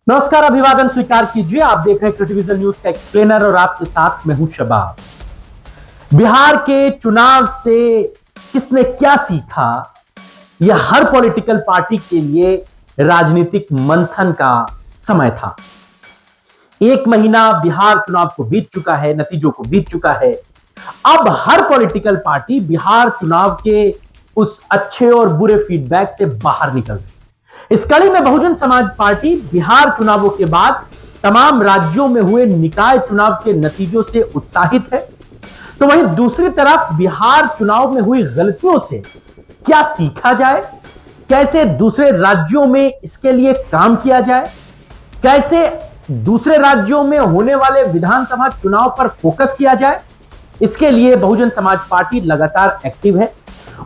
नमस्कार, अभिवादन स्वीकार कीजिए। आप देख रहे हैं क्रिटिविजन न्यूज का एक्सप्लेनर और आपके साथ मैं हूं शबाब। बिहार के चुनाव से किसने क्या सीखा, यह हर पॉलिटिकल पार्टी के लिए राजनीतिक मंथन का समय था। एक महीना बिहार चुनाव को बीत चुका है, नतीजों को बीत चुका है। अब हर पॉलिटिकल पार्टी बिहार चुनाव के उस अच्छे और बुरे फीडबैक से बाहर निकल रही। इस कड़ी में बहुजन समाज पार्टी बिहार चुनावों के बाद तमाम राज्यों में हुए निकाय चुनाव के नतीजों से उत्साहित है, तो वहीं दूसरी तरफ बिहार चुनाव में हुई गलतियों से क्या सीखा जाए, कैसे दूसरे राज्यों में इसके लिए काम किया जाए, कैसे दूसरे राज्यों में होने वाले विधानसभा चुनाव पर फोकस किया जाए, इसके लिए बहुजन समाज पार्टी लगातार एक्टिव है।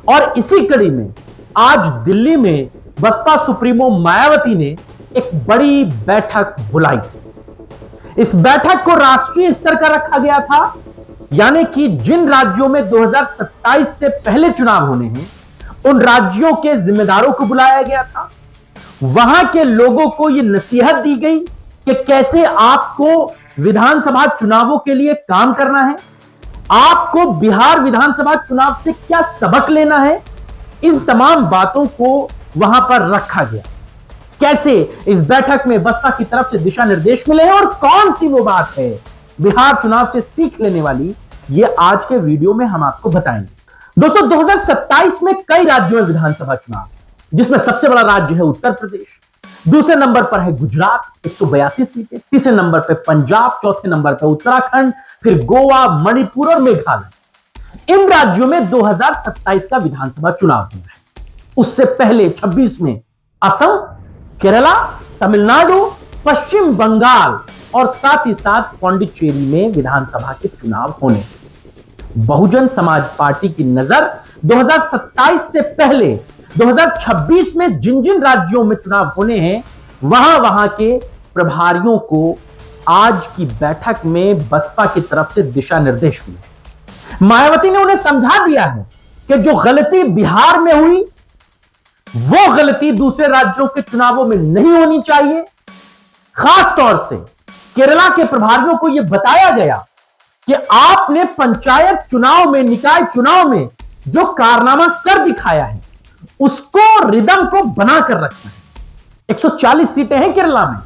और इसी कड़ी में आज दिल्ली में बसपा सुप्रीमो मायावती ने एक बड़ी बैठक बुलाई थी। इस बैठक को राष्ट्रीय स्तर का रखा गया था, यानी कि जिन राज्यों में 2027 से पहले चुनाव होने हैं उन राज्यों के जिम्मेदारों को बुलाया गया था। वहां के लोगों को यह नसीहत दी गई कि कैसे आपको विधानसभा चुनावों के लिए काम करना है, आपको बिहार विधानसभा चुनाव से क्या सबक लेना है। इन तमाम बातों को वहां पर रखा गया। कैसे इस बैठक में बसपा की तरफ से दिशा निर्देश मिले हैं और कौन सी वो बात है बिहार चुनाव से सीख लेने वाली, ये आज के वीडियो में हम आपको बताएंगे। दोस्तों, 2027 में कई राज्यों में विधानसभा चुनाव, जिसमें सबसे बड़ा राज्य है उत्तर प्रदेश, दूसरे नंबर पर है गुजरात 182 सीटें, तीसरे नंबर पर पंजाब, चौथे नंबर पर उत्तराखंड, फिर गोवा, मणिपुर और मेघालय। इन राज्यों में 2027 का विधानसभा चुनाव होना है। उससे पहले 26 में असम, केरला, तमिलनाडु, पश्चिम बंगाल और साथ ही साथ पौंडीचेरी में विधानसभा के चुनाव होने। बहुजन समाज पार्टी की नजर 2027 से पहले 2026 में जिन जिन राज्यों में चुनाव होने हैं वहां वहां के प्रभारियों को आज की बैठक में बसपा की तरफ से दिशा निर्देश मिले। मायावती ने उन्हें समझा दिया है कि जो गलती बिहार में हुई वो गलती दूसरे राज्यों के चुनावों में नहीं होनी चाहिए। खास तौर से केरला के प्रभारियों को यह बताया गया कि आपने पंचायत चुनाव में, निकाय चुनाव में जो कारनामा कर दिखाया है उसको, रिदम को बनाकर रखना है। 140 सीटें हैं केरला में।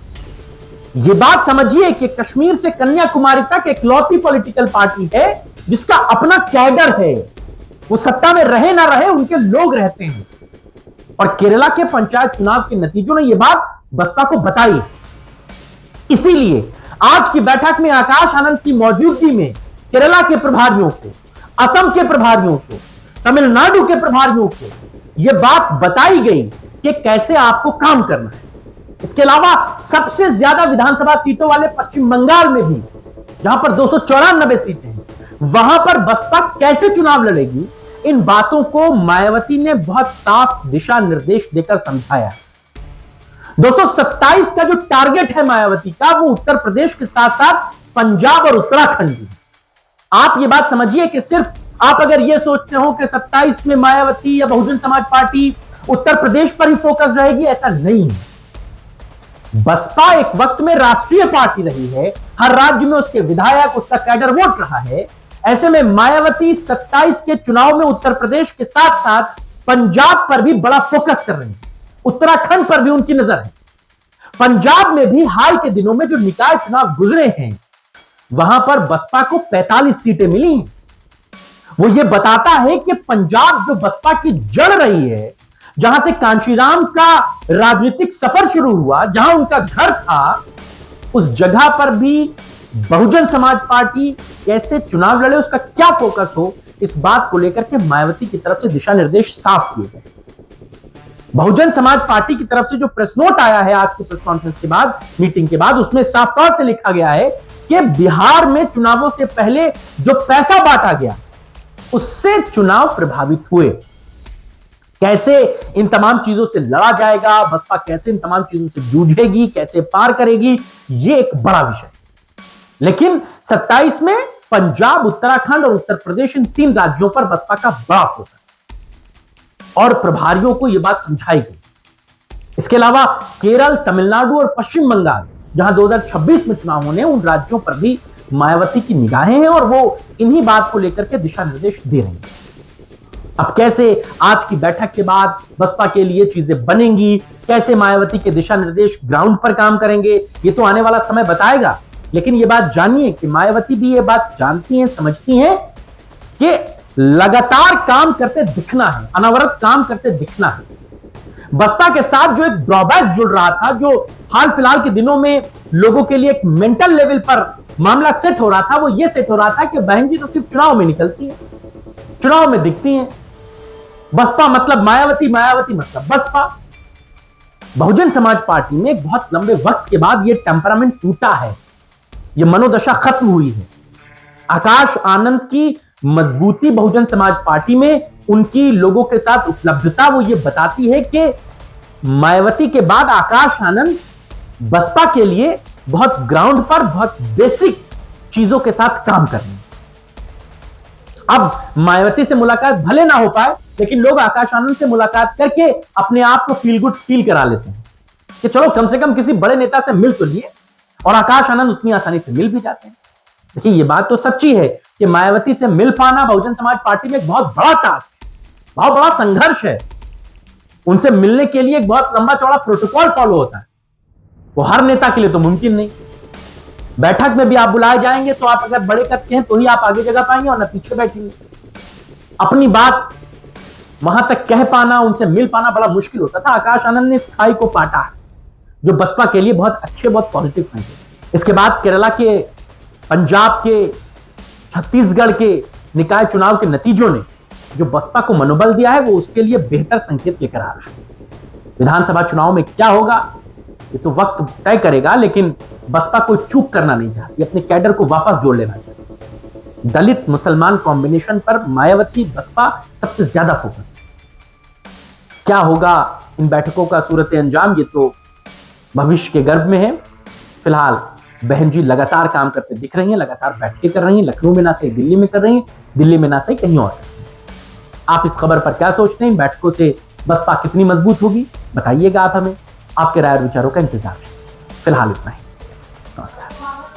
यह बात समझिए कि कश्मीर से कन्याकुमारी तक इकलौती पॉलिटिकल पार्टी है जिसका अपना कैडर है। वो सत्ता में रहे ना रहे, उनके लोग रहते हैं। और केरला के पंचायत चुनाव के नतीजों ने यह बात बसपा को बताई। इसीलिए आज की बैठक में आकाश आनंद की मौजूदगी में केरला के प्रभारियों को, असम के प्रभारियों को, तमिलनाडु के प्रभारियों को यह बात बताई गई कि कैसे आपको काम करना है। इसके अलावा सबसे ज्यादा विधानसभा सीटों वाले पश्चिम बंगाल में भी, जहां पर 294 सीटें हैं, वहां पर बसपा कैसे चुनाव लड़ेगी, इन बातों को मायावती ने बहुत साफ दिशा निर्देश देकर समझाया। दोस्तों, 27 का जो टारगेट है मायावती का, वो उत्तर प्रदेश के साथ साथ पंजाब और उत्तराखंड भी। आप ये बात समझिए कि सिर्फ आप अगर ये सोचते हो कि 27 में मायावती या बहुजन समाज पार्टी उत्तर प्रदेश पर ही फोकस रहेगी, ऐसा नहीं है। बसपा एक वक्त में राष्ट्रीय पार्टी रही है, हर राज्य में उसके विधायक, उसका कैडर वोट रहा है। ऐसे में मायावती 27 के चुनाव में उत्तर प्रदेश के साथ साथ पंजाब पर भी बड़ा फोकस कर रही है, उत्तराखंड पर भी उनकी नजर है। पंजाब में भी हाल के दिनों में जो निकाय चुनाव गुजरे हैं वहां पर बसपा को 45 सीटें मिली हैं। वो ये बताता है कि पंजाब जो बसपा की जड़ रही है, जहां से कांशीराम का राजनीतिक सफर शुरू हुआ, जहां उनका घर था, उस जगह पर भी बहुजन समाज पार्टी कैसे चुनाव लड़े, उसका क्या फोकस हो, इस बात को लेकर के मायावती की तरफ से दिशा निर्देश साफ किए गए। बहुजन समाज पार्टी की तरफ से जो प्रेस नोट आया है आज की प्रेस कॉन्फ्रेंस के बाद, मीटिंग के बाद, उसमें साफ तौर से लिखा गया है कि बिहार में चुनावों से पहले जो पैसा बांटा गया उससे चुनाव प्रभावित हुए। कैसे इन तमाम चीजों से लड़ा जाएगा, बसपा कैसे इन तमाम चीजों से जूझेगी, कैसे पार करेगी, यह एक बड़ा विषय। लेकिन 27 में पंजाब, उत्तराखंड और उत्तर प्रदेश, इन तीन राज्यों पर बसपा का बड़ा फोकस और प्रभारियों को यह बात समझाई गई। इसके अलावा केरल, तमिलनाडु और पश्चिम बंगाल, जहां 2026 में चुनाव होने, उन राज्यों पर भी मायावती की निगाहें हैं और वो इन्हीं बात को लेकर के दिशा निर्देश दे रही हैं। अब कैसे आज की बैठक के बाद बसपा के लिए चीजें बनेंगी, कैसे मायावती के दिशा निर्देश ग्राउंड पर काम करेंगे, ये तो आने वाला समय बताएगा। लेकिन ये बात जानिए कि मायावती भी ये बात जानती हैं, समझती हैं कि लगातार काम करते दिखना है, अनवरत काम करते दिखना है। बसपा के साथ जो एक ड्रॉबैक जुड़ रहा था, जो हाल फिलहाल के दिनों में लोगों के लिए एक मेंटल लेवल पर मामला सेट हो रहा था, वो ये सेट हो रहा था कि बहन जी तो सिर्फ चुनाव में निकलती है, चुनाव में दिखती हैं। बसपा मतलब मायावती, मायावती मतलब बसपा। बहुजन समाज पार्टी में एक बहुत लंबे वक्त के बाद यह टेम्परामेंट टूटा है, यह मनोदशा खत्म हुई है। आकाश आनंद की मजबूती बहुजन समाज पार्टी में, उनकी लोगों के साथ उपलब्धता, वो ये बताती है कि मायावती के बाद आकाश आनंद बसपा के लिए बहुत ग्राउंड पर बहुत बेसिक चीजों के साथ काम कर रहे हैं। अब मायावती से मुलाकात भले ना हो पाए, लेकिन लोग आकाश आनंद से मुलाकात करके अपने आप को फील गुड फील करा लेते हैं कि चलो कम से कम किसी बड़े नेता से मिल तो लिए, और आकाश आनंद उतनी आसानी से मिल भी जाते हैं। देखिए, ये बात तो सच्ची है कि मायावती से मिल पाना बहुजन समाज पार्टी में एक बहुत बड़ा टास्क है, बहुत बड़ा संघर्ष है। उनसे मिलने के लिए एक बहुत लंबा चौड़ा प्रोटोकॉल फॉलो होता है, वो हर नेता के लिए तो मुमकिन नहीं। बैठक में भी आप बुलाए जाएंगे तो आप अगर बड़े कद के हैं तो ही आप आगे जगह पाएंगे, और ना पीछे बैठेंगे। अपनी बात वहां तक कह पाना, उनसे मिल पाना बड़ा मुश्किल होता था। आकाश आनंद ने इस खाई को पाटा है, जो बसपा के लिए बहुत अच्छे, बहुत पॉजिटिव संकेत। इसके बाद केरला के, पंजाब के, छत्तीसगढ़ के निकाय चुनाव के नतीजों ने जो बसपा को मनोबल दिया है, वो उसके लिए बेहतर संकेत लेकर आ रहा है। विधानसभा चुनाव में क्या होगा ये तो वक्त तय करेगा, लेकिन बसपा को चूक करना नहीं चाहती, अपने कैडर को वापस जोड़ लेना चाहती। दलित मुसलमान कॉम्बिनेशन पर मायावती बसपा सबसे ज्यादा फोकस है। क्या होगा इन बैठकों का सूरत अंजाम, ये तो भविष्य के गर्भ में है। फिलहाल बहन जी लगातार काम करते दिख रही हैं, लगातार बैठकें कर रही हैं, लखनऊ में ना सही दिल्ली में कर रही हैं, दिल्ली में ना सही कहीं और। आप इस खबर पर क्या सोचते हैं? बैठकों से बसपा कितनी मजबूत होगी, बताइएगा आप हमें। आपके राय और विचारों का इंतजार है। फिलहाल इतना ही।